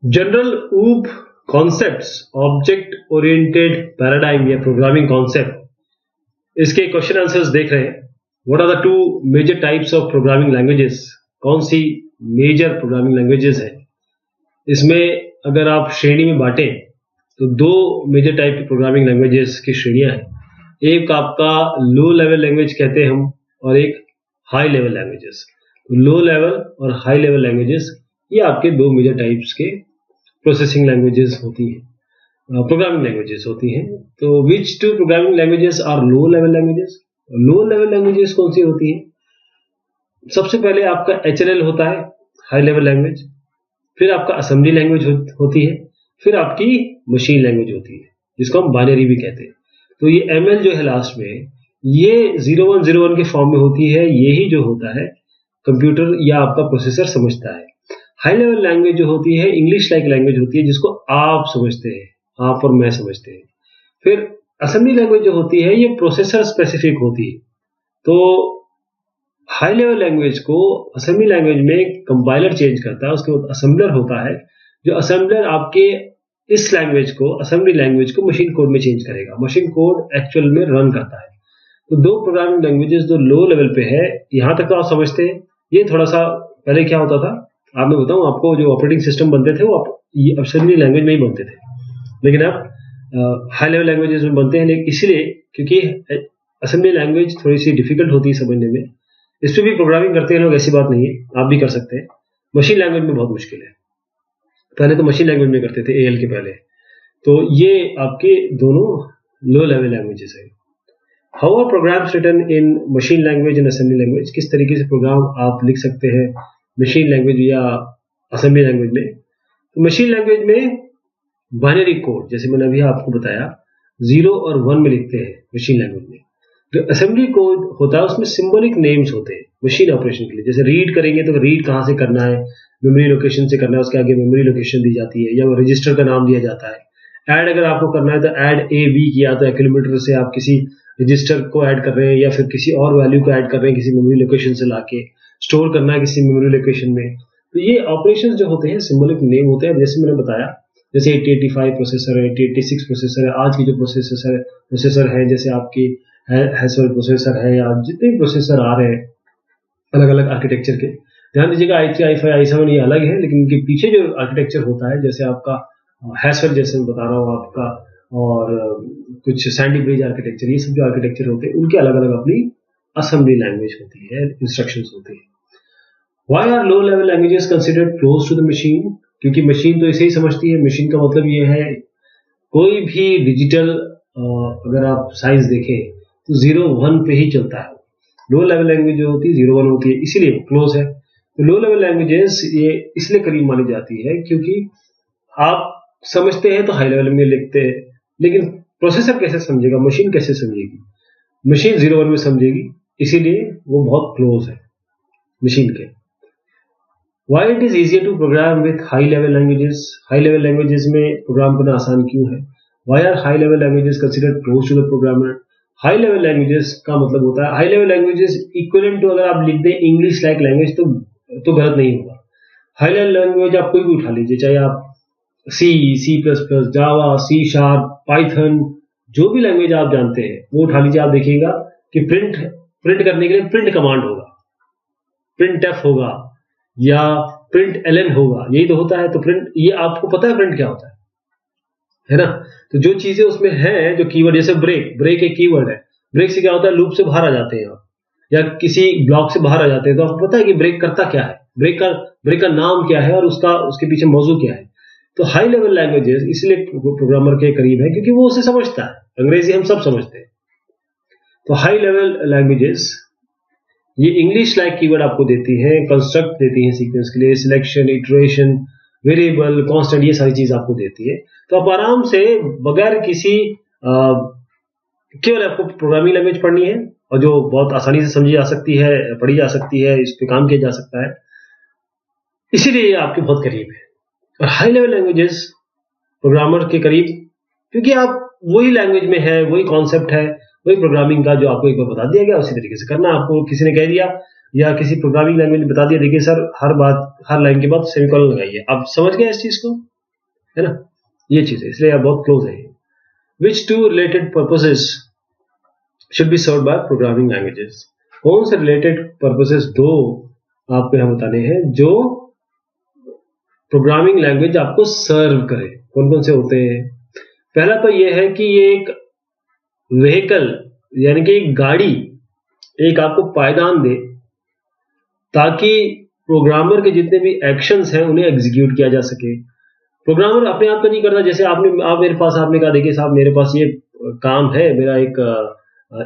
General OOP concepts, object oriented paradigm या programming concept, इसके question answers देख रहे हैं। What are the two major types of programming languages? कौन सी मेजर प्रोग्रामिंग लैंग्वेजेस है? इसमें अगर आप श्रेणी में बांटें तो दो मेजर टाइप की प्रोग्रामिंग लैंग्वेजेस की श्रेणियां हैं। एक आपका लो लेवल लैंग्वेज कहते हैं हम, और एक high level languages. Low level और हाई लेवल लैंग्वेजेस ये आपके दो मेजर टाइप्स के प्रोसेसिंग लैंग्वेजेस होती हैं, प्रोग्रामिंग लैंग्वेजेस होती हैं। तो which two programming languages are low level languages? Low level languages कौन सी होती हैं? सबसे पहले आपका HLL होता है, हाई लेवल लैंग्वेज। फिर आपका असेंबली लैंग्वेज होती है। फिर आपकी मशीन लैंग्वेज होती है, जिसको हम बाइनरी भी कहते हैं। तो ये ML जो है लास्ट में, ये 0101 के फॉर्म में होती है। यही जो होता है कंप्यूटर या आपका प्रोसेसर समझता है। हाई लेवल लैंग्वेज जो होती है इंग्लिश लाइक लैंग्वेज होती है, जिसको आप समझते हैं, आप और मैं समझते हैं। फिर असेंबली लैंग्वेज जो होती है ये प्रोसेसर स्पेसिफिक होती है। तो हाई लेवल लैंग्वेज को असेंबली लैंग्वेज में कंपाइलर चेंज करता है, उसके बाद असेंबलर होता है, जो असेंबलर आपके इस लैंग्वेज को, असेंबली लैंग्वेज को मशीन कोड में चेंज करेगा। मशीन कोड एक्चुअल में रन करता है। तो दो प्रोग्रामिंग लैंग्वेजेस जो लो लेवल पे है, यहां तक तो आप समझते हैं। ये थोड़ा सा पहले क्या होता था, आप मैं बताऊं आपको, जो ऑपरेटिंग सिस्टम बनते थे वो असेंबली लैंग्वेज में ही बनते थे, लेकिन अब हाई लेवल लैंग्वेजेस में बनते हैं। लेकिन इसलिए क्योंकि असेंबली लैंग्वेज थोड़ी सी डिफिकल्ट होती है समझने में, इस पर भी प्रोग्रामिंग करते हैं लोग, ऐसी बात नहीं है, आप भी कर सकते हैं। मशीन लैंग्वेज में बहुत मुश्किल है। पहले तो मशीन लैंग्वेज में करते थे AL के पहले। तो ये आपके दोनों लो लेवल लैंग्वेजेस है। How are programs written in machine language and assembly language? किस तरीके से प्रोग्राम आप लिख सकते हैं मशीन लैंग्वेज या असेंबली लैंग्वेज में? तो मशीन लैंग्वेज में बाइनरी कोड, जैसे मैंने अभी आपको बताया, 0 और 1 में लिखते हैं मशीन लैंग्वेज में। जो असेंबली कोड होता है उसमें सिंबॉलिक नेम्स होते हैं मशीन ऑपरेशन के लिए। जैसे रीड करेंगे तो रीड कहाँ से करना है, मेमोरी लोकेशन से करना है, उसके आगे मेमोरी लोकेशन दी जाती है या वो रजिस्टर का नाम दिया जाता है। ऐड अगर आपको करना है तो ऐड AB किया तो एक्यूमुलेटर से आप किसी रजिस्टर को ऐड कर रहे हैं या फिर किसी और वैल्यू को ऐड कर रहे हैं किसी मेमोरी लोकेशन से लाके, स्टोर करना है किसी मेमोरी लोकेशन में। तो ये ऑपरेशंस जो होते हैं सिंबॉलिक नेम होते हैं। जैसे मैंने बताया, जैसे 8085 प्रोसेसर है, 8086 प्रोसेसर है, आज की जो प्रोसेसर है, जैसे आपकी हैसवेल प्रोसेसर है, या जितने भी प्रोसेसर आ रहे हैं अलग अलग आर्किटेक्चर के, ध्यान दीजिएगा i3 i5 i7 ये अलग है, लेकिन इनके पीछे जो आर्किटेक्चर होता है, जैसे आपका हैसवेल, जैसे मैं बता रहा हूँ आपका, और कुछ सैंडी ब्रिज आर्किटेक्चर, ये सब जो आर्किटेक्चर होते हैं उनके अलग अलग अपनी असेंबली लैंग्वेज होती है, इंस्ट्रक्शंस होती है। Why are low level languages considered close to the machine? क्योंकि मशीन तो इसे ही समझती है। मशीन का मतलब ये है, कोई भी डिजिटल अगर आप साइंस देखें तो 0-1 पे ही चलता है। लो लेवल लैंग्वेज जो होती है 0-1 होती है, इसीलिए क्लोज है। तो लो लेवल लैंग्वेजेस ये इसलिए करीब मानी जाती है क्योंकि आप समझते हैं तो हाई लेवल में लिखते हैं, लेकिन प्रोसेसर कैसे समझेगा, मशीन कैसे समझेगी? मशीन 0-1 में समझेगी, इसीलिए वो बहुत क्लोज है मशीन के। Why it is easier to program with high level languages? High level languages में प्रोग्राम करना आसान क्यों है? Why are high level languages considered close to the programmer? High level languages का मतलब होता है, high level languages equivalent to, अगर आप लिख दें English like language तो गलत नहीं होगा। High level language आप कोई भी उठा लीजिए, चाहे आप C++, Java, C#, Python, जो भी लैंग्वेज आप जानते हैं वो उठा लीजिए। आप देखिएगा कि प्रिंट करने के लिए प्रिंट कमांड होगा, printf होगा या println होगा, यही तो होता है। तो प्रिंट, ये आपको पता है प्रिंट क्या होता है ना? तो जो चीजें उसमें हैं, जो कीवर्ड, जैसे ब्रेक एक कीवर्ड है। ब्रेक से क्या होता है, लूप से बाहर आ जाते हैं आप, या किसी ब्लॉक से बाहर आ जाते हैं, तो आपको पता है कि ब्रेक करता क्या है, ब्रेक का नाम क्या है और उसके पीछे मौजू क्या है। तो हाई लेवल लैंग्वेजेस इसलिए प्रोग्रामर के करीब है क्योंकि वो उसे समझता है। अंग्रेजी हम सब समझते हैं। तो हाई लेवल लैंग्वेजेस ये इंग्लिश लाइक कीवर्ड आपको देती है, कंस्ट्रक्ट देती है सीक्वेंस के लिए, सिलेक्शन, इटरेशन, वेरिएबल, कांस्टेंट, ये सारी चीज आपको देती है। तो आप आराम से बगैर किसी केवल आपको प्रोग्रामिंग लैंग्वेज पढ़नी है, और जो बहुत आसानी से समझी जा सकती है, पढ़ी जा सकती है, इस पे काम किया जा सकता है, इसीलिए ये आपके बहुत करीब है। और हाई लेवल लैंग्वेजेस प्रोग्रामर के करीब क्योंकि आप वही लैंग्वेज में है, वही कॉन्सेप्ट है, वही प्रोग्रामिंग का जो आपको एक बार बता दिया गया उसी तरीके से करना। आपको किसी ने कह दिया या किसी प्रोग्रामिंग लैंग्वेज ने बता दिया, देखिए सर हर लाइन के बाद सेमीकोलन लगाइए, आप समझ गए इस चीज को। है ना, ये चीज है, इसलिए आप बहुत क्लोज है। Which two related purposes should be served by programming languages, कौन से रिलेटेड पर्पसेस दो आपको यहां बताने हैं जो प्रोग्रामिंग लैंग्वेज आपको सर्व करे। कौन कौन से होते हैं? पहला तो ये है कि ये एक व्हीकल यानी कि एक गाड़ी एक आपको पायदान दे ताकि प्रोग्रामर के जितने भी एक्शंस हैं उन्हें एग्जीक्यूट किया जा सके। प्रोग्रामर अपने आप तो नहीं करता, जैसे आप मेरे पास आपने कहा देखिए साहब मेरे पास ये काम है, मेरा एक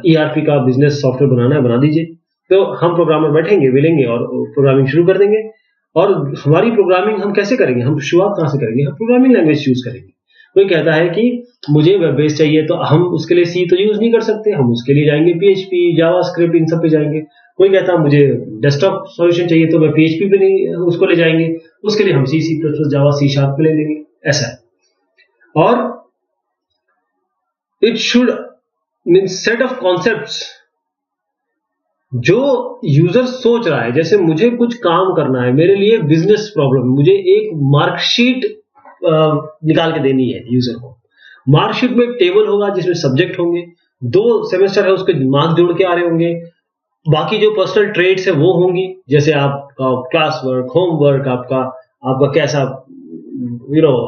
ERP का बिजनेस सॉफ्टवेयर बनाना है, बना दीजिए। तो हम प्रोग्रामर बैठेंगे मिलेंगे और प्रोग्रामिंग शुरू कर देंगे। और हमारी प्रोग्रामिंग हम कैसे करेंगे, हम शुरुआत कहां से करेंगे, हम प्रोग्रामिंग लैंग्वेज चूज करेंगे। कोई कहता है कि मुझे वेब बेस चाहिए, तो हम उसके लिए सी तो यूज नहीं कर सकते, हम उसके लिए जाएंगे PHP, जावास्क्रिप्ट, इन सब पे जाएंगे। कोई कहता है मुझे डेस्कटॉप सॉल्यूशन चाहिए, तो मैं PHP पे नहीं उसको ले जाएंगे, उसके लिए हम C++, जावा, C# पे ले लेंगे। ऐसा है। और it should mean set of concepts जो यूजर सोच रहा है। जैसे मुझे कुछ काम करना है, मेरे लिए बिजनेस प्रॉब्लम, मुझे एक मार्कशीट निकाल के देनी है यूजर को। मार्कशीट में एक टेबल होगा जिसमें सब्जेक्ट होंगे, 2 सेमेस्टर है उसके मार्क्स जोड़ के आ रहे होंगे, बाकी जो पर्सनल ट्रेड्स है वो होंगी, जैसे आपका क्लास वर्क, होमवर्क, आपका कैसा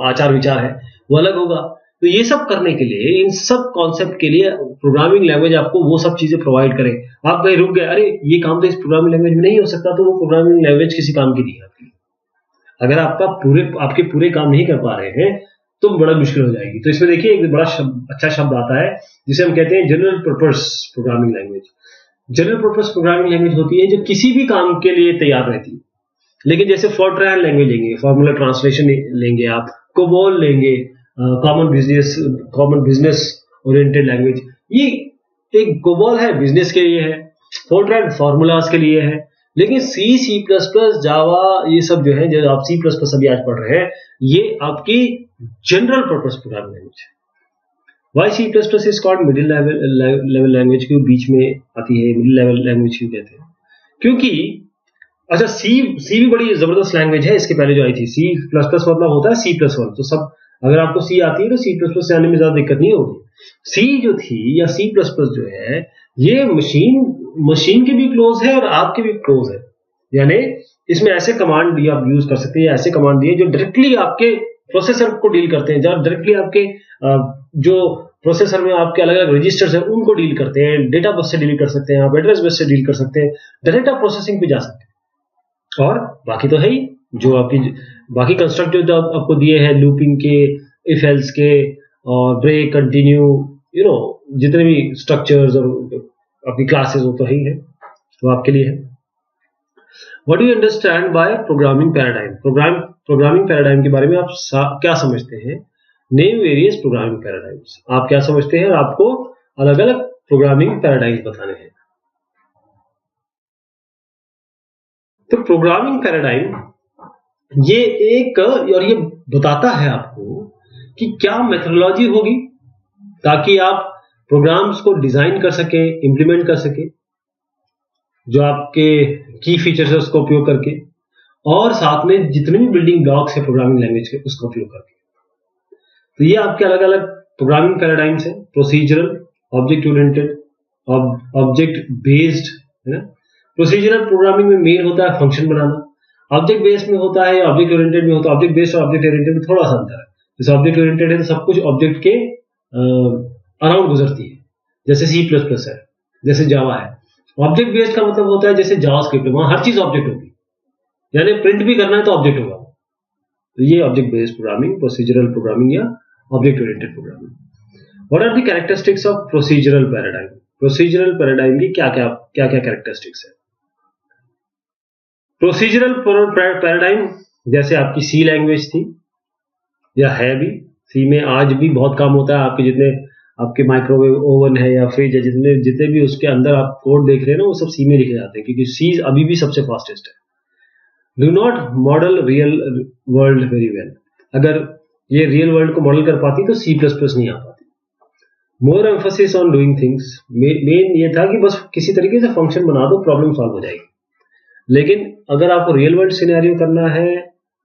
आचार विचार है वो अलग होगा। तो ये सब करने के लिए, इन सब कॉन्सेप्ट के लिए प्रोग्रामिंग लैंग्वेज आपको वो सब चीजें प्रोवाइड करे। आप कहीं रुक गए, अरे ये काम तो इस प्रोग्रामिंग लैंग्वेज में नहीं हो सकता, तो वो प्रोग्रामिंग लैंग्वेज किसी काम की नहीं है आपके लिए। अगर आपके पूरे काम नहीं कर पा रहे हैं तो बड़ा मुश्किल हो जाएगी। तो इसमें देखिए एक बड़ा अच्छा शब्द आता है जिसे हम कहते हैं general purpose programming language. General purpose programming language होती है जो किसी भी काम के लिए तैयार रहती है। लेकिन जैसे फॉर्ट्रान लैंग्वेज लेंगे, फॉर्मूला ट्रांसलेशन लेंगे, आप कोबोल लेंगे, कॉमन बिजनेस ओरिएंटेड लैंग्वेज, ये एक कोबोल है बिजनेस के लिए है, फॉर्ट्रान फॉर्मूलाज के लिए है। लेकिन C++, जावा, ये सब जो है, जो आप C++ अभी आज पढ़ रहे हैं, ये आपकी जनरल पर्पस प्रोग्रामिंग लैंग्वेज है। Why C++ is called middle level language, क्यों बीच में आती है, मिडिल लेवल लैंग्वेज क्यों कहते हैं? क्योंकि अच्छा सी भी बड़ी जबरदस्त लैंग्वेज है। इसके पहले जो आई थी C++ मतलब होता है C++, तो सब अगर आपको C आती है तो C++ से आने में ज्यादा दिक्कत नहीं होगी। C जो थी या C++ जो है, ये मशीन के भी क्लोज है और आपके भी क्लोज है। यानी इसमें ऐसे कमांड भी आप यूज कर सकते हैं, ऐसे कमांड दिए जो डायरेक्टली आपके प्रोसेसर को डील करते हैं, जब डायरेक्टली आपके जो प्रोसेसर में आपके अलग अलग रजिस्टर्स हैं उनको डील करते हैं, डेटा बस से डील कर सकते हैं, आप एड्रेस बस से डील कर सकते हैं, डायरेक्ट आप प्रोसेसिंग पे जा सकते हैं। और बाकी तो है ही जो आपकी बाकी कंस्ट्रक्टिव जो आपको दिए हैं, लूपिंग के, इफ एल्स के, और ब्रेक, कंटिन्यू, जितने भी स्ट्रक्चर्स और अपनी क्लासेस वो तो ही है, तो आपके लिए है। What do you understand by programming paradigm? Programming paradigm के बारे में आप क्या समझते हैं? नेम वेरियस प्रोग्रामिंग पैराडाइम्स, आप क्या समझते हैं? आपको अलग अलग प्रोग्रामिंग पैराडाइम्स बताने हैं। तो प्रोग्रामिंग पैराडाइम ये एक, और ये बताता है आपको कि क्या मेथोडोलॉजी होगी ताकि आप प्रोग्राम्स को डिजाइन कर सके, इंप्लीमेंट कर सके, जो आपके की फीचर्स है उसका उपयोग करके, और साथ में जितने भी बिल्डिंग ब्लॉक्स है प्रोग्रामिंग लैंग्वेज के उसका उपयोग करके। तो ये आपके अलग अलग प्रोग्रामिंग पैराडाइम्स है। Procedural, object oriented, object based, है ना। प्रोसीजरल प्रोग्रामिंग में मेन होता है फंक्शन बनाना, ऑब्जेक्ट बेस्ड में होता है, ऑब्जेक्ट ओरिएंटेड में होता है। ऑब्जेक्ट बेस्ड और ऑब्जेक्ट ओरिएंटेड में थोड़ा सा अंतर है। जैसे ऑब्जेक्ट ओरिएंटेड है तो सब कुछ ऑब्जेक्ट के अराउंड गुजरती है, जैसे C++ है, जैसे जावा है। ऑब्जेक्ट बेस्ड का मतलब होता है जैसे जावास्क्रिप्ट है, वहां हर चीज ऑब्जेक्ट होगी, यानी प्रिंट भी करना है तो ऑब्जेक्ट होगा। तो ये object based programming, procedural programming या object oriented programming. What are the characteristics of procedural paradigm? Procedural paradigm की क्या क्या कैरेक्टरिस्टिक्स है? प्रोसीजरल पैराडाइम जैसे आपकी C लैंग्वेज थी या है भी, C में आज भी बहुत काम होता है। आपके जितने आपके माइक्रोवेव ओवन है या फ्रिज है, जितने भी उसके अंदर आप कोड देख रहे हैं ना, वो सब C में लिखे जाते हैं, क्योंकि C अभी भी सबसे फास्टेस्ट है। Do not model real world very well, अगर ये रियल वर्ल्ड को मॉडल कर पाती तो C++ नहीं आ पाती। More emphasis on doing things, main ये था कि बस किसी तरीके से फंक्शन बना दो, प्रॉब्लम सॉल्व हो जाएगी। लेकिन अगर आपको रियल वर्ल्ड सिनेरियो करना है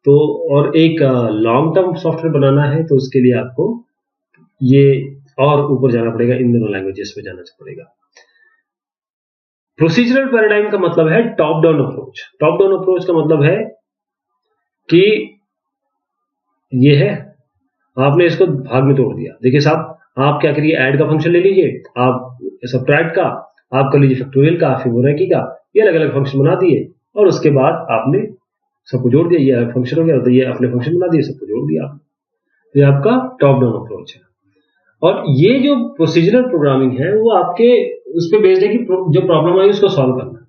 तो और एक लॉन्ग टर्म सॉफ्टवेयर बनाना है तो उसके लिए आपको ये और ऊपर जाना पड़ेगा, इन दोनों लैंग्वेजेस में जाना पड़ेगा। प्रोसीजरल पैराडाइम का मतलब है top down approach. Top down approach का मतलब है कि ये है, आपने इसको भाग में तोड़ दिया। देखिए साहब, आप क्या करिए, ऐड का फंक्शन ले लीजिए, आप सबट्रैक्ट का, आप कर लीजिए फैक्टोरियल का, फिबोनाची का, ये अलग अलग फंक्शन बना दिए और उसके बाद आपने सबको जोड़ दिया, ये अलग फंक्शन हो गया, तो ये अपने फंक्शन बना दिए, सबको जोड़ दिया आपने। तो ये आपका टॉप डाउन अप्रोच है। और ये जो प्रोसीजरल प्रोग्रामिंग है वो आपके उस पर बेस्ड है कि जो प्रॉब्लम आई उसको सॉल्व करना,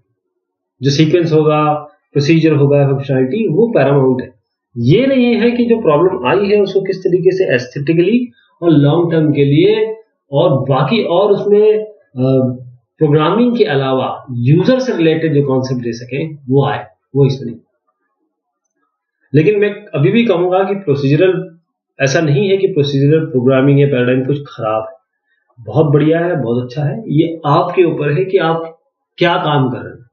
जो सीक्वेंस होगा, प्रोसीजर होगा, फंक्शनैलिटी, वो पैरामाउंट है। ये नहीं है कि जो प्रॉब्लम आई है उसको किस तरीके से एस्थेटिकली और लॉन्ग टर्म के लिए और बाकी और उसमें प्रोग्रामिंग के अलावा यूजर से रिलेटेड जो कॉन्सेप्ट दे सके वो आए, वो इसमें नहीं। लेकिन मैं अभी भी कहूंगा कि प्रोसीजरल, ऐसा नहीं है कि प्रोसीजरल प्रोग्रामिंग या पैराडाइम कुछ खराब है, बहुत बढ़िया है, बहुत अच्छा है। ये आपके ऊपर है कि आप क्या काम कर रहे हैं।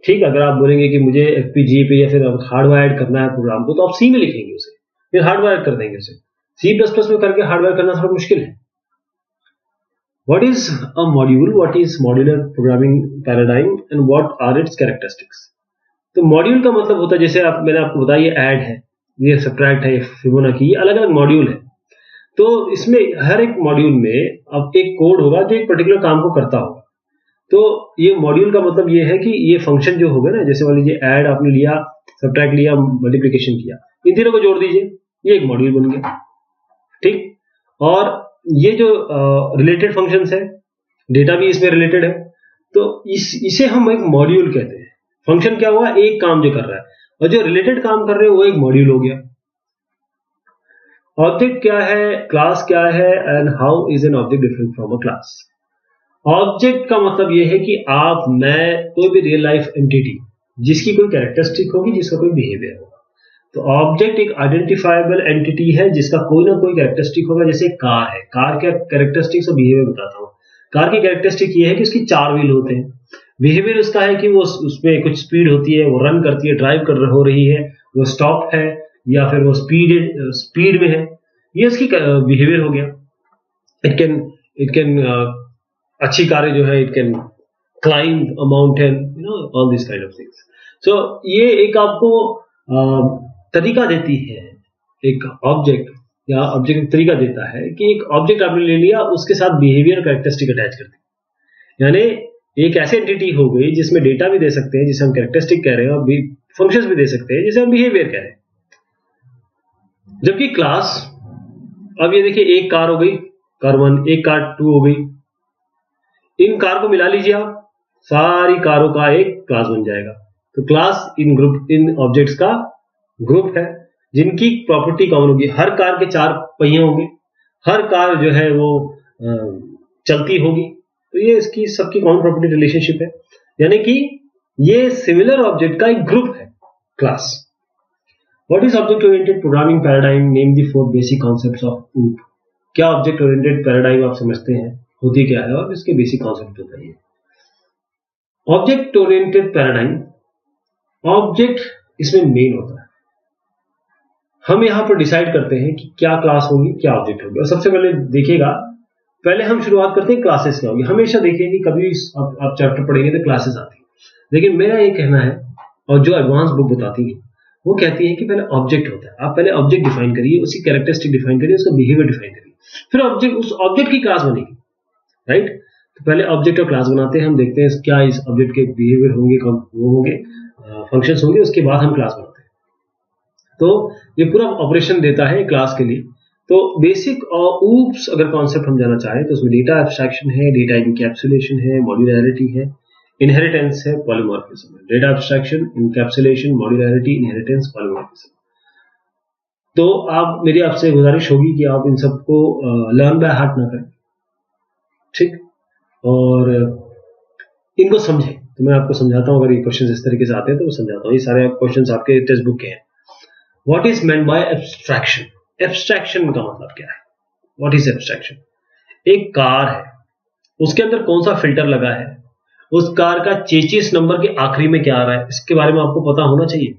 ठीक, अगर आप बोलेंगे कि मुझे एफपीजीए पे या फिर हार्डवायर्ड करना है प्रोग्राम को, तो आप सी में लिखेंगे उसे, फिर हार्डवायर कर देंगे उसे। सी प्लस प्लस में करके हार्डवायर करना थोड़ा मुश्किल है। What is a module, what is modular programming paradigm and what are its characteristics. तो मॉड्यूल का मतलब होता है, जैसे मैंने आपको बताया, ये ऐड है, ये सबट्रैक्ट है, ये फिबोनाची, ये अलग अलग मॉड्यूल है। तो इसमें हर एक मॉड्यूल में अब एक कोड होगा जो एक पर्टिकुलर काम को करता होगा। तो ये मॉड्यूल का मतलब ये है कि ये फंक्शन जो होगा ना, जैसे मान लीजिए ऐड आपने लिया, सबट्रैक्ट लिया, मल्टीप्लिकेशन किया, इन तीनों को जोड़ दीजिए, ये एक मॉड्यूल बन गया। ठीक, और ये जो रिलेटेड फंक्शंस है, डेटा भी इसमें रिलेटेड है, तो इसे हम एक मॉड्यूल कहते हैं। फंक्शन क्या हुआ, एक काम जो कर रहा है, और जो रिलेटेड काम कर रहे हैं वो एक मॉड्यूल हो गया। ऑब्जेक्ट क्या है, क्लास क्या है, and how is an object different from a class. Object का मतलब यह है कि आप, मैं, कोई भी रियल लाइफ एंटिटी जिसकी कोई कैरेक्टरिस्टिक होगी, जिसका कोई बिहेवियर होगा। तो ऑब्जेक्ट एक आइडेंटिफाइबल एंटिटी है जिसका कोई ना कोई कैरेक्टरिस्टिक होगा। जैसे कार है, कार के कैरेक्टरिस्टिक्स और बिहेवियर बताता हूँ। कार की कैरेक्टरिस्टिक ये है कि उसकी 4 व्हील होते हैं। बिहेवियर उसका है कि वो उसमें कुछ स्पीड होती है, वो रन करती है, ड्राइव कर हो रही है, वो स्टॉप है, या फिर वो स्पीड में है, ये इसकी बिहेवियर हो गया। इट कैन अच्छी कारें जो है, it can climb a mountain, all this kind of things. So ये एक आपको तरीका देती है, एक ऑब्जेक्ट या ऑब्जेक्ट तरीका देता है कि एक ऑब्जेक्ट आपने ले लिया, उसके साथ बिहेवियर कैरेक्टरिस्टिक अटैच कर दी, यानी एक ऐसी एंटिटी हो गई जिसमें डेटा भी दे सकते हैं, जिसे हम कैरेक्टरिस्टिक कह रहे हैं, और फंक्शंस भी दे सकते हैं, जिसे हम बिहेवियर कह रहे हैं। जबकि क्लास, अब ये देखिए, एक कार हो गई, कार 1, एक कार 2 हो गई, इन कार को मिला लीजिए आप, सारी कारों का एक क्लास बन जाएगा। तो क्लास इन ऑब्जेक्ट्स का ग्रुप है जिनकी प्रॉपर्टी कॉमन होगी। हर कार के 4 पहिए होंगे, हर कार जो है वो चलती होगी, तो ये इसकी सबकी कॉमन प्रॉपर्टी रिलेशनशिप है, यानी कि ये सिमिलर ऑब्जेक्ट का एक ग्रुप है, class. What is object oriented programming paradigm, name the 4 basic concepts of OOP। क्या ऑब्जेक्ट ओरिएंटेड पैराडाइम आप समझते हैं, होती क्या है और इसके बेसिक कॉन्सेप्ट बताइए। ऑब्जेक्ट ओरिएंटेड पैराडाइम, ऑब्जेक्ट इसमें मेन होता है। हम यहां पर डिसाइड करते हैं कि क्या क्लास होगी, क्या ऑब्जेक्ट होगी। और सबसे पहले देखिएगा, पहले हम शुरुआत करते हैं क्लासेस क्या होगी। हमेशा देखिए कि कभी आप चैप्टर पढ़ेंगे तो क्लासेस आती है, लेकिन मेरा ये कहना है, और जो एडवांस बुक बताती है वो कहती है कि पहले ऑब्जेक्ट होता है। आप पहले ऑब्जेक्ट डिफाइन करिए, उसकी कैरेक्टरिस्टिक डिफाइन करिए, उसका बिहेवियर डिफाइन करिए, फिर ऑब्जेक्ट, उस ऑब्जेक्ट की क्लास बनेगी, राइट। तो पहले ऑब्जेक्ट और क्लास बनाते हैं, हम देखते हैं क्या इस ऑब्जेक्ट के बिहेवियर होंगे, वो होंगे, फंक्शंस होंगे, उसके बाद हम क्लास बनाते हैं। तो ये पूरा ऑपरेशन देता है क्लास के लिए। तो बेसिक और ऊप्स अगर कॉन्सेप्ट हम जाना चाहें तो उसमें डेटा एब्स्ट्रैक्शन है, डेटा इनकैप्सुलेशन है, मॉड्यूलैरिटी है, इनहेरिटेंस है, पॉलीमॉर्फिज्म है। Data abstraction, encapsulation, modularity, inheritance, polymorphism. तो आप, मेरी आपसे गुजारिश होगी कि आप इन सबको लर्न बाय हार्ट ना करें, ठीक, और इनको समझें। तो मैं आपको समझाता हूं, अगर ये क्वेश्चन इस तरीके से आते हैं तो मैं समझाता हूं। ये सारे क्वेश्चन आपके टेक्स्ट बुक के हैं। What is meant by abstraction, abstraction का मतलब क्या है, व्हाट इज एब्स्ट्रैक्शन। एक कार है, उसके अंदर कौन सा फिल्टर लगा है, उस कार का चेसिस नंबर के आखिरी में क्या आ रहा है, इसके बारे में आपको पता होना चाहिए।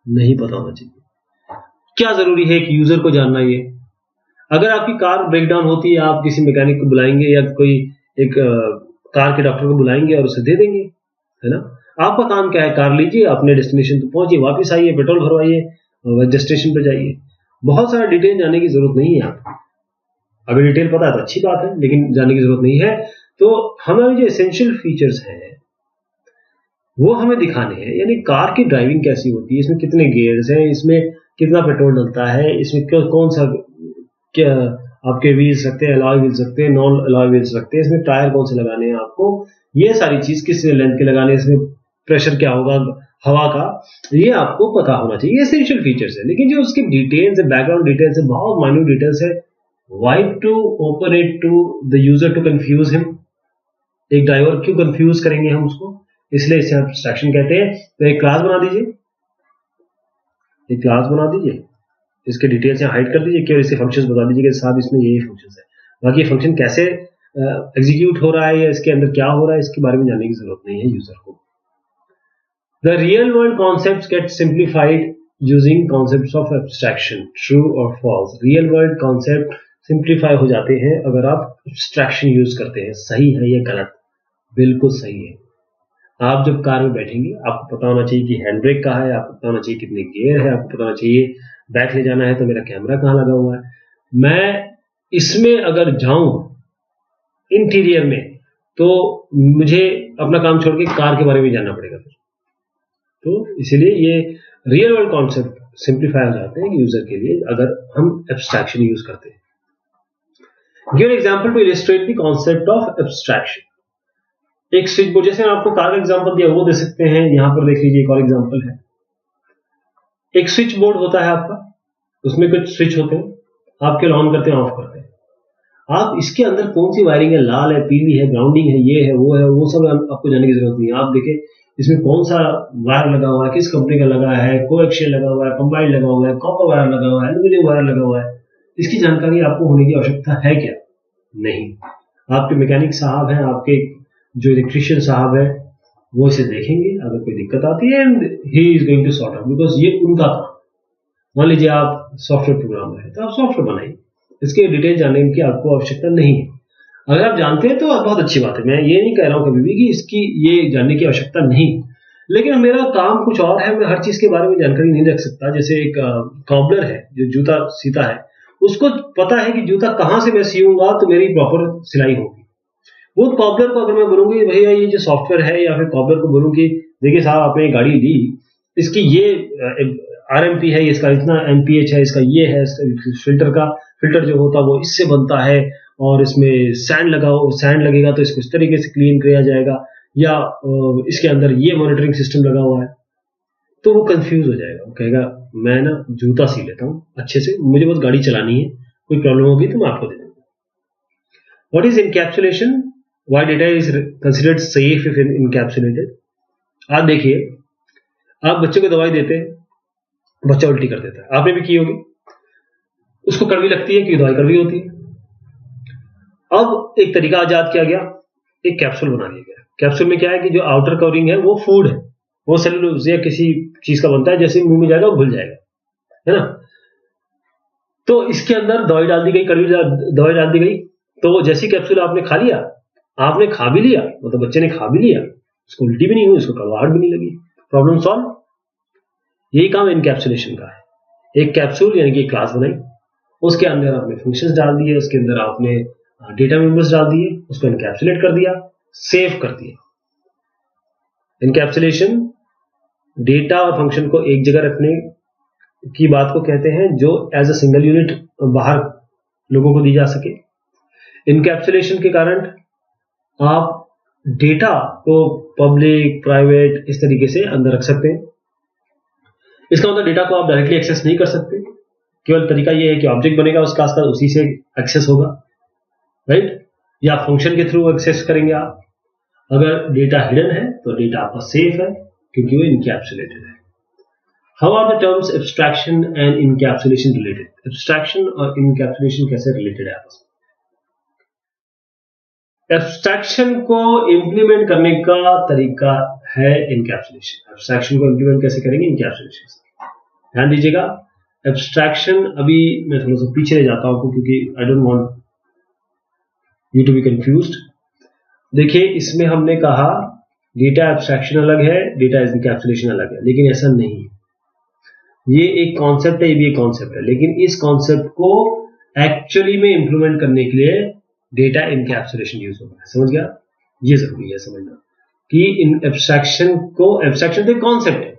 नहीं पता होना चाहिए। क्या जरूरी है कि यूजर को जानना ये? अगर आपकी कार ब्रेकडाउन होती है, आप किसी मैकेनिक को बुलाएंगे या कोई एक कार के डॉक्टर को बुलाएंगे और उसे दे देंगे, है ना? आपका काम क्या है? कार लीजिए, अपने डेस्टिनेशन पे पहुंचिए, वापस आइए, पेट्रोल भरवाइए, डेस्टिनेशन पे जाइए। बहुत सारा डिटेल जानने की जरूरत नहीं है आपको। अगर डिटेल पता है तो अच्छी बात है, लेकिन जानने की जरूरत नहीं है। तो हमारे जो एसेंशियल फीचर्स हैं वो हमें दिखाने हैं, यानी कार की ड्राइविंग कैसी होती है, इसमें कितने गियर्स हैं, इसमें कितना पेट्रोल डलता है, इसमें कौन सा क्या आपके व्हील्स रखते हैं, अलॉय व्हील्स रखते हैं, नॉन अलॉय व्हील्स रखते हैं, इसमें टायर कौन से लगाने हैं आपको, ये सारी चीज किस लेंथ के लगाने हैं, इसमें प्रेशर क्या होगा हवा का, ये आपको पता होना चाहिए। एसेंशियल फीचर्स है। लेकिन जो उसकी डिटेल्स है, बैकग्राउंड डिटेल्स है, बहुत माइन्यूट डिटेल्स है, why to open it to the user to confuse him. एक ड्राइवर क्यों कंफ्यूज करेंगे हम उसको, इसलिए इसे एब्स्ट्रैक्शन कहते हैं। तो एक क्लास बना दीजिए, एक क्लास बना दीजिए, इसके डिटेल्स यहाँ हाइड कर दीजिए, केवल इसके फंक्शंस बता दीजिए कि साहब इसमें ये फंक्शंस है। बाकी फंक्शन कैसे एग्जीक्यूट हो रहा है या इसके अंदर क्या हो रहा है, इसके बारे में जानने की जरूरत नहीं है यूजर को। The real world concepts get simplified using concepts of abstraction, true और false. Real world concept simplify हो जाते हैं अगर आप एब्स्ट्रैक्शन यूज करते हैं। सही है या गलत? बिल्कुल सही है। आप जब कार में बैठेंगे आपको पता होना चाहिए कि हैंड ब्रेक कहाँ है, आपको पता होना चाहिए कितने गियर है, आपको पता होना चाहिए बैक ले जाना है तो मेरा कैमरा कहाँ लगा हुआ है। मैं इसमें अगर जाऊं इंटीरियर में तो मुझे अपना काम छोड़ के कार के बारे में जानना पड़ेगा फिर। तो इसीलिए ये रियल वर्ल्ड कॉन्सेप्ट सिंप्लीफाई हो जाते हैं यूजर के लिए अगर हम एब्स्ट्रैक्शन यूज करते हैं। Give an example to illustrate the concept of abstraction. एक स्विच बोर्ड, जैसे आपको कार का एग्जांपल दिया वो दे सकते हैं, यहां पर देख लीजिए एक और एग्जांपल है। एक स्विच बोर्ड होता है आपका, उसमें कुछ स्विच होते हैं, आप केवल ऑन करते हैं ऑफ करते हैं। आप इसके अंदर कौन सी वायरिंग है, लाल है, पीली है, ग्राउंडिंग है, ये है, वो सब आपको जानने की जरूरत नहीं है। आप देखें इसमें कौन सा वायर लगा हुआ है, किस कंपनी का लगा है, कोएक्सियल लगा हुआ है, कंबाइंड लगा हुआ है, कॉपर वायर लगा हुआ है, एल्यूमिनियम वायर लगा हुआ है, इसकी जानकारी आपको होने की आवश्यकता है क्या? नहीं। आपके मैकेनिक साहब हैं, आपके जो इलेक्ट्रिशियन साहब है वो इसे देखेंगे, अगर कोई दिक्कत आती है and he is going to sort out, because ये उनका काम। मान लीजिए आप सॉफ्टवेयर प्रोग्रामर है तो आप सॉफ्टवेयर बनाइए, इसके डिटेल जानने की आपको आवश्यकता नहीं है। अगर आप जानते हैं तो बहुत अच्छी बात है, मैं ये नहीं कह रहा हूं कभी भी कि इसकी ये जानने की आवश्यकता नहीं, लेकिन मेरा काम कुछ और है, मैं हर चीज के बारे में जानकारी नहीं रख सकता। जैसे एक कॉबलर है जो जूता सीता है, उसको पता है कि जूता कहां से मैं सीऊंगा तो मेरी प्रॉपर सिलाई होगी। वो कॉबलर को अगर मैं बोलूंगी भैया ये जो सॉफ्टवेयर है, या फिर कॉबलर को बोलूंगी देखिए साहब आपने गाड़ी ली, इसकी ये RMP है, इसका इतना MPH है, इसका ये है, फिल्टर जो होता है वो इससे बनता है, और इसमें सैंड लगेगा तो इसको इस तरीके से क्लीन किया जाएगा, या इसके अंदर ये मॉनिटरिंग सिस्टम लगा हुआ है, तो वो कंफ्यूज हो जाएगा। वो कहेगा मैं ना जूता सी लेता हूँ अच्छे से, मुझे बस गाड़ी चलानी है, कोई प्रॉब्लम होगी तो मैं आपको दे दूंगा। What is encapsulation? Why data is considered safe if encapsulated? आप देखिए, आप बच्चे को दवाई देते हैं, बच्चा उल्टी कर देता है, आपने भी की होगी, उसको कड़वी लगती है क्योंकि दवाई कड़वी होती है। अब एक तरीका आजाद किया गया, एक कैप्सूल बना दिया गया। कैप्सूल में क्या है कि जो आउटर कवरिंग है वो फूड है, वो सेलुलोज या किसी चीज का बनता है, जैसे मुंह में जाएगा वो घुल जाएगा, है ना। तो इसके अंदर दवाई डाल दी गई, कड़वी दवाई डाल दी गई, तो जैसी कैप्सूल आपने खा लिया, आपने खा भी लिया, मतलब बच्चे ने खा भी लिया, उसको उल्टी भी नहीं हुई, उसको कड़वाहट भी नहीं लगी, प्रॉब्लम सॉल्व। यही काम इनकैप्सुलेशन का है। एक कैप्सूल यानी कि क्लास बनाई, उसके अंदर आपने फंक्शंस डाल दिए, उसके अंदर आपने डेटा मेंबर्स डाल दिए, उसको इनकैप्सुलेट कर दिया, सेव कर दिया। इनकैप्सुलेशन डेटा और फंक्शन को एक जगह रखने की बात को कहते हैं, जो एज अ सिंगल यूनिट बाहर लोगों को दी जा सके। इनकैप्सुलेशन के कारण आप डेटा को पब्लिक, प्राइवेट इस तरीके से अंदर रख सकते हैं। इसका मतलब डेटा को आप डायरेक्टली एक्सेस नहीं कर सकते, केवल तरीका यह है कि ऑब्जेक्ट बनेगा उसका, उसी से एक्सेस होगा, राइट, या फंक्शन के थ्रू एक्सेस करेंगे आप। अगर डेटा हिडन है तो डेटा आपका सेफ है क्योंकि वो इनकैप्सुलेटेड है। How are the terms abstraction and encapsulation related? Abstraction और इनकैप्सुलेशन कैसे रिलेटेड है आपस में? एब्स्ट्रैक्शन को इंप्लीमेंट करने का तरीका है इनकैप्सुलेशन। एब्स्ट्रैक्शन को इंप्लीमेंट कैसे करेंगे? इनकैप्सुलेशन से। ध्यान दीजिएगा, एब्स्ट्रैक्शन, अभी मैं थोड़ा सा पीछे ले जाता हूं क्योंकि I don't want you to be confused. देखिए, इसमें हमने कहा डेटा एब्स्ट्रैक्शन अलग है, डेटा एनकैप्सुलेशन अलग है, लेकिन ऐसा नहीं है। ये एक कॉन्सेप्ट है, ये भी एक कॉन्सेप्ट है, लेकिन इस कॉन्सेप्ट को एक्चुअली में इंप्लीमेंट करने के लिए डेटा एनकैप्सुलेशन यूज होगा है। समझ गया? ये जरूरी है समझना कि इन एब्स्ट्रैक्शन तो कॉन्सेप्ट है,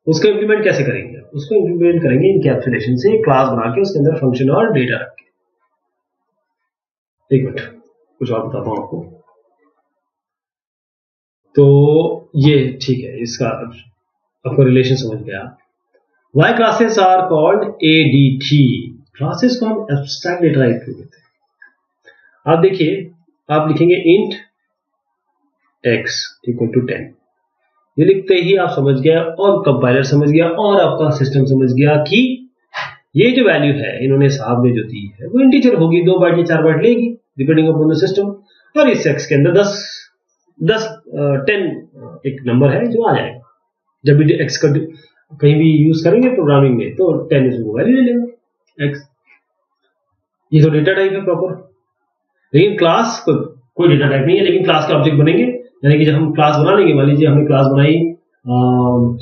उसको इंप्लीमेंट कैसे करेंगे? उसको इंप्लीमेंट करेंगे एनकैप्सुलेशन से, क्लास बना के उसके अंदर फंक्शन और डेटा रख के। एक मिनट, कुछ और बताता हूं आपको। तो ये ठीक है, इसका आपको रिलेशन समझ गया। Why classes are called ADT? Classes को हम एब्स्ट्रैक्ट डेटा टाइप क्यों कहते हैं? आप देखिए, आप लिखेंगे int x इक्वल टू 10, ये लिखते ही आप समझ गया और कंपाइलर समझ गया और आपका सिस्टम समझ गया कि ये जो वैल्यू है इन्होंने साहब ने जो दी है वो इंटीजर होगी, 2 बाइट या 4 बाइट लेगी डिपेंडिंग अपॉन द सिस्टम, और इस x के अंदर 10 एक नंबर है जो आ जाएगा। जब भी x का कहीं भी यूज करेंगे प्रोग्रामिंग में तो 10 इसको वैल्यू ले लेगा x। ये तो डेटा टाइप है प्रॉपर, लेकिन क्लास कोई डेटा टाइप नहीं है, लेकिन क्लास के ऑब्जेक्ट बनेंगे। यानी कि जब हम क्लास बना लेंगे, मान लीजिए हमने क्लास बनाई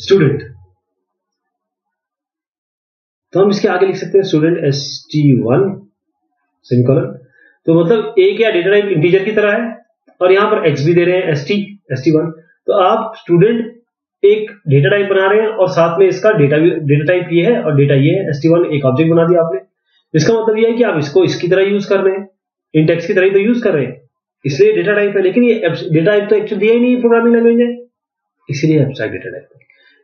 स्टूडेंट, तो हम इसके आगे लिख सकते हैं स्टूडेंट st1 सेमीकोलन। तो मतलब एक या डेटा टाइप इंटीजर की तरह है और यहां पर x भी दे रहे हैं st1। तो आप स्टूडेंट एक डेटा टाइप बना रहे हैं और साथ में इसका डेटा टाइप ये है और डेटा ये है, st1 एक ऑब्जेक्ट बना दिया आपने। इसका मतलब ये है कि आप इसको इसकी तरह यूज कर रहे हैं, इन टेक्स्ट की तरह ही तो यूज कर रहे हैं, इसलिए डेटा टाइप है। लेकिन ये डेटा टाइप तो एक्चुअली दिया ही नहीं प्रोग्रामिंग लैंग्वेज में, इसीलिए एब्स्ट्रैक्ट डेटा टाइप है।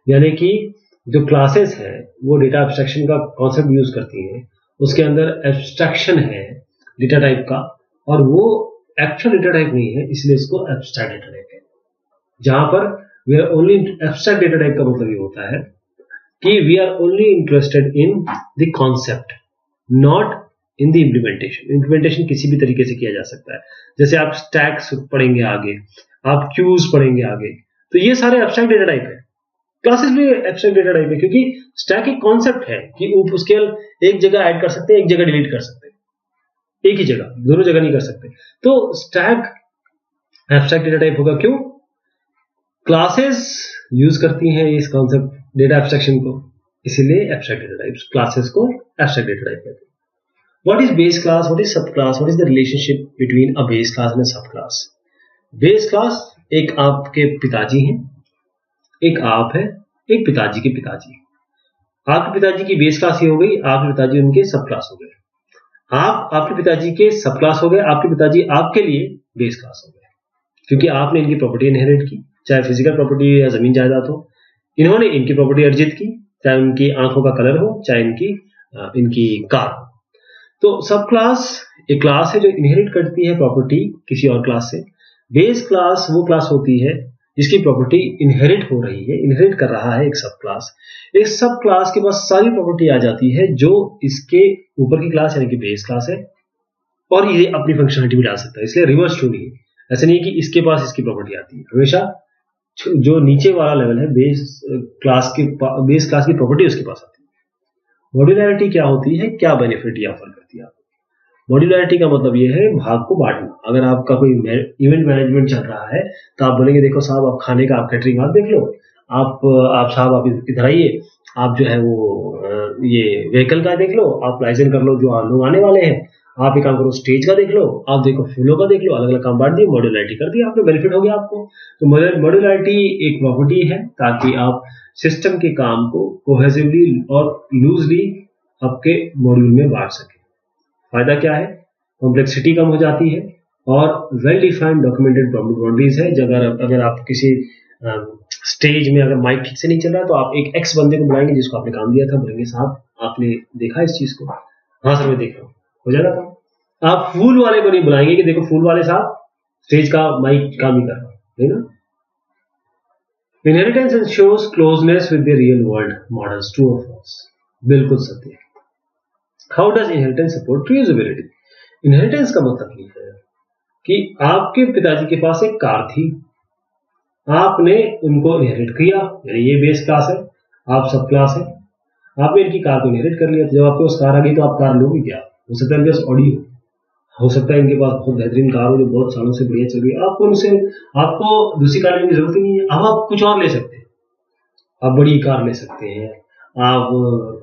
यानी कि जो क्लासेस है वो डेटा एब्स्ट्रैक्शन का कॉन्सेप्ट यूज करती हैं, उसके अंदर एब्स्ट्रैक्शन है डेटा टाइप का और वो एक्चुअल डेटा टाइप नहीं है, इसलिए इसको एब्स्ट्रैक्ट डेटा टाइप है। जहां पर we are only abstract data type का मतलब ये होता है कि we are only interested in the concept, not in the implementation. Implementation किसी भी तरीके से किया जा सकता है, जैसे आप स्टैक्स पढ़ेंगे आगे, आप क्यूज पढ़ेंगे आगे, तो ये सारे एब्स्ट्रैक्ट डेटा टाइप है। क्लासेस भी एब्स्ट्रैक्ट डेटा टाइप है क्योंकि स्टैक एक कॉन्सेप्ट है कि उसके एक जगह ऐड कर सकते हैं, एक जगह डिलीट कर सकते हैं, एक ही जगह, दोनों जगह नहीं कर सकते। तो स्टैक एब्स्ट्रैक्ट डेटा टाइप होगा। क्यों? क्लासेस यूज करती हैं इस कॉन्सेप्ट डेटा एब्स्ट्रैक्शन को, इसीलिए एब्स्ट्रैक्ट डेटा टाइप्स क्लासेस को एब्स्ट्रैक्ट डेटा टाइप कहते हैं। What is base class? What is subclass? What is the relationship between a base class and a subclass? Base class एक आपके पिताजी हैं, एक आप है, एक पिताजी के पिताजी। आपके पिताजी की बेस क्लास ये हो गई, आपके पिताजी उनके सब क्लास हो गए। आप आपके पिताजी के सब क्लास हो गए, आपके पिताजी आपके लिए बेस क्लास हो गए, क्योंकि आपने इनकी प्रॉपर्टी इनहेरिट की, चाहे फिजिकल प्रॉपर्टी या जमीन जायदाद हो। इन्होंने इनकी प्रॉपर्टी अर्जित की, चाहे उनकी आंखों का कलर हो, चाहे इनकी कार हो। तो सब क्लास एक क्लास है जो इनहेरिट करती है प्रॉपर्टी किसी और क्लास से। बेस क्लास वो क्लास होती है जिसकी प्रॉपर्टी इनहेरिट हो रही है, इनहेरिट कर रहा है एक सब क्लास। एक सब क्लास के पास सारी प्रॉपर्टी आ जाती है जो इसके ऊपर की क्लास यानी कि बेस क्लास है, और ये अपनी फंक्शनलिटी भी डाल सकता है। इसलिए रिवर्स स्टोरी है, ऐसा नहीं है कि इसके पास इसकी प्रॉपर्टी आती है। हमेशा जो नीचे वाला लेवल है बेस क्लास की प्रॉपर्टी उसके पास आती है। मॉड्यूलैरिटी क्या होती है, क्या बेनिफिट ये ऑफर करती है? मॉड्यूलैरिटी का मतलब ये है भाग को बांटना। अगर आपका कोई इवेंट मैनेजमेंट चल रहा है तो आप बोलेंगे देखो साहब आप खाने का आप कैटरिंग आप देख लो, आप साहब आप इधर आइए, आप जो है वो ये व्हीकल का देख लो, आप लाइसेंस कर लो जो लोग आने वाले हैं, आप एक काम करो स्टेज का देख लो, आप देखो फूलों का देख लो, अलग अलग काम बांट दिए, मॉड्यूलैरिटी कर दिया आपने, बेनिफिट हो गया आपको। तो मॉड्यूलैरिटी एक प्रॉपर्टी है ताकि आप सिस्टम के काम को कोहेसिवली और लूजली आपके मॉड्यूल में बांट सके। फायदा क्या है? कॉम्प्लेक्सिटी कम हो जाती है और वेल डिफाइंड डॉक्यूमेंटेड बाउंड्रीज है। अगर आप किसी स्टेज में अगर माइक ठीक से नहीं चल रहा तो आप एक एक्स बंदे को बुलाएंगे जिसको आपने काम दिया था, बोलेंगे साहब आपने देखा इस चीज को? हाँ सर मैं देख रहा हूँ, हो जाएगा काम। आप फूल वाले को नहीं बुलाएंगे कि देखो फूल वाले साहब स्टेज का माइक काम ही कर रहा है ना। Inheritance ensures closeness with the real world models, true or false? बिल्कुल सत्य। How does inheritance support reusability? Inheritance का मतलब ये है कि आपके पिताजी के पास एक कार थी, आपने उनको इनहेरिट किया, यानी ये बेस क्लास है, आप सब क्लास है। आपने इनकी कार को इनहेरिट कर लिया, तो जब आपके पास कार आ गई तो आप कार लोगे क्या? हो सकता है इनके पास ऑडी हो सकता है इनके पास बहुत बेहतरीन कार हो जो बहुत सालों से बढ़िया चल रही है, आपको दूसरी कार लेने की जरूरत ही नहीं है। अब आप कुछ और ले सकते हैं, आप बड़ी कार ले सकते हैं, आप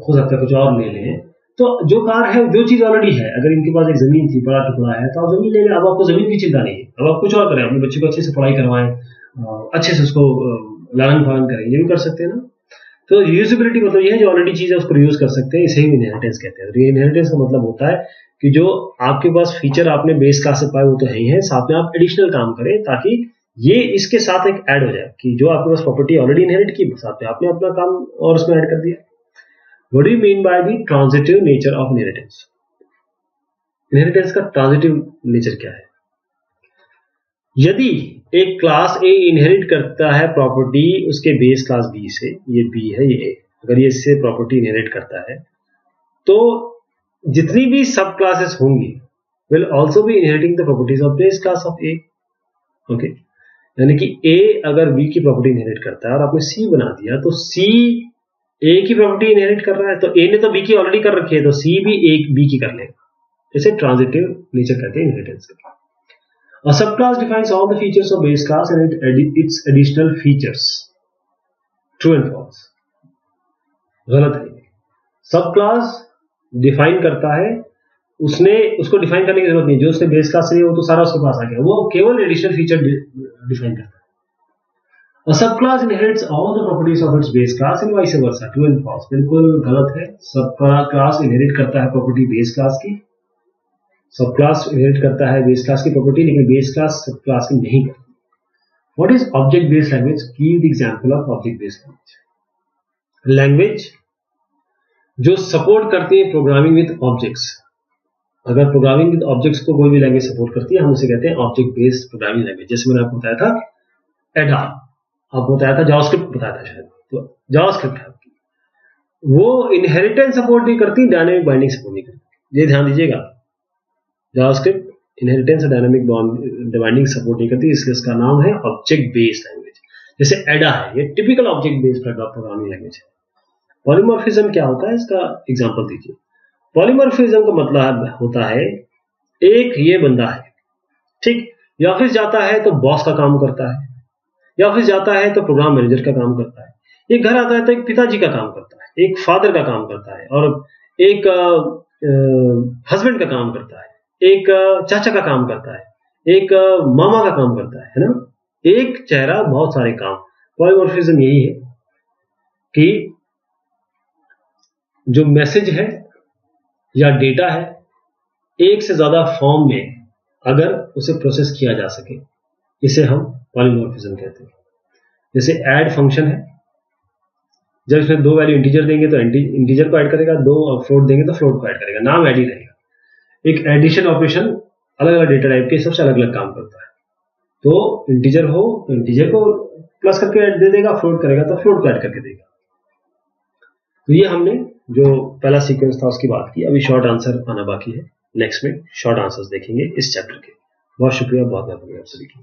हो सकता है कुछ और ले लें। तो जो कार है, जो चीज ऑलरेडी है, अगर इनके पास एक जमीन थी, बड़ा टुकड़ा है, तो आप जमीन ले लें। अब आपको जमीन की चिंता नहीं है, अब आप कुछ और करें, अपने बच्चे को अच्छे से पढ़ाई करवाएं, अच्छे से उसको लालन पालन करें, ये भी कर सकते हैं ना। तो यूजेबिलिटी मतलब ये है जो ऑलरेडी चीज है उसको यूज कर सकते हैं, इसे ही इनहेरिटेंस कहते हैं। इनहेरिटेंस का मतलब होता है कि जो आपके पास फीचर आपने बेस क्लास से पाए वो तो है ही है, साथ में आप एडिशनल काम करें ताकि ये इसके साथ एक ऐड हो जाए कि जो आपके पास प्रॉपर्टी ऑलरेडी इनहेरिट की, साथ में आपने अपना काम और उसमें ऐड कर दिया। What do you mean by the transitive nature of inheritance? Inheritance का ट्रांजिटिव नेचर क्या है? यदि एक क्लास ए इनहेरिट करता है प्रॉपर्टी उसके बेस क्लास बी से, ये बी है ये ए, अगर ये इससे प्रॉपर्टी इनहेरिट करता है तो जितनी भी सब क्लासेस होंगी will also be inheriting the properties of base class of A. Okay, यानी कि ए अगर बी की प्रॉपर्टी इनहेरिट करता है और आपने सी बना दिया तो सी ए की प्रॉपर्टी इनहेरिट कर रहा है, तो ए ने तो बी की ऑलरेडी कर रखी है, तो सी भी ए बी की कर लेगा। इसे ट्रांजिटिव नेचर कहते हैं इनहेरिटेंस का। A subclass defines all the features of base class and its additional features. True and false. गलत है। सब क्लास डिफाइन करता है, उसको डिफाइन करने की जरूरत नहीं, जो उसने बेस क्लास से वो तो सारा उसके पास आ गया, वो केवल एडिशनल फीचर डिफाइन करता है। A subclass inherits all the properties of its base class and vice versa. True and false. बिल्कुल गलत है। सब क्लास इनहेरिट करता है प्रॉपर्टी बेस क्लास की, सब क्लास इनहेरिट करता है बेस क्लास की प्रॉपर्टी, लेकिन बेस क्लास सब क्लास की नहीं करती। What is object based language? Give the example of object based language. Language जो सपोर्ट करती है प्रोग्रामिंग विद ऑब्जेक्ट्स। अगर प्रोग्रामिंग विद ऑब्जेक्ट्स को कोई भी लैंग्वेज सपोर्ट करती है, हम उसे कहते हैं ऑब्जेक्ट बेस्ड प्रोग्रामिंग लैंग्वेज। जैसे मैंने आपको बताया था एडा, आपको बताया था जावास्क्रिप्ट बताया था शायद, तो जावास्क्रिप्ट है वो इनहेरिटेंस सपोर्ट नहीं करती, डायनेमिक बाइंडिंग सपोर्ट नहीं करती। ये ध्यान दीजिएगा, जावास्क्रिप्ट इनहेरिटेंस और डायनामिक बाइंडिंग सपोर्ट नहीं करती, इसलिए इसका नाम है ऑब्जेक्ट बेस्ड लैंग्वेज। जैसे एडा है, ये typical object based programming language है। पॉलीमॉर्फिज्म क्या होता है, इसका एग्जांपल दीजिए। पॉलीमॉर्फिज्म का मतलब होता है एक ये बंदा है, ठीक, ये ऑफिस जाता है तो बॉस का काम करता है, या ऑफिस जाता है तो प्रोग्राम मैनेजर का काम करता है, एक घर आता है तो एक पिताजी का काम करता है, एक फादर का काम करता है, और एक हस्बैंड का काम करता है, एक चाचा का काम करता है, एक मामा का काम करता है ना। एक चेहरा बहुत सारे काम। पॉलीमॉर्फिज्म यही है कि जो मैसेज है या डेटा है एक से ज्यादा फॉर्म में अगर उसे प्रोसेस किया जा सके, इसे हम पॉलीमॉर्फिज्म कहते हैं। जैसे ऐड फंक्शन है, जब इसमें दो वैल्यू इंटीजर देंगे तो इंटीजर को ऐड करेगा, दो फ्लोट देंगे तो फ्लोट को ऐड करेगा, नाम ऐड ही रहेगा। एक एडिशन ऑपरेशन अलग अलग डेटा टाइप के हिसाब से अलग अलग काम करता है, तो इंटीजर हो तो इंटीजर को प्लस करके ऐड दे देगा, फ्लोट करेगा तो फ्लोट को ऐड करके देगा। तो ये हमने जो पहला सीक्वेंस था उसकी बात की। अभी शॉर्ट आंसर आना बाकी है, नेक्स्ट में शॉर्ट आंसर्स देखेंगे इस चैप्टर के। बहुत शुक्रिया, बहुत मेहरबानी आप सभी की।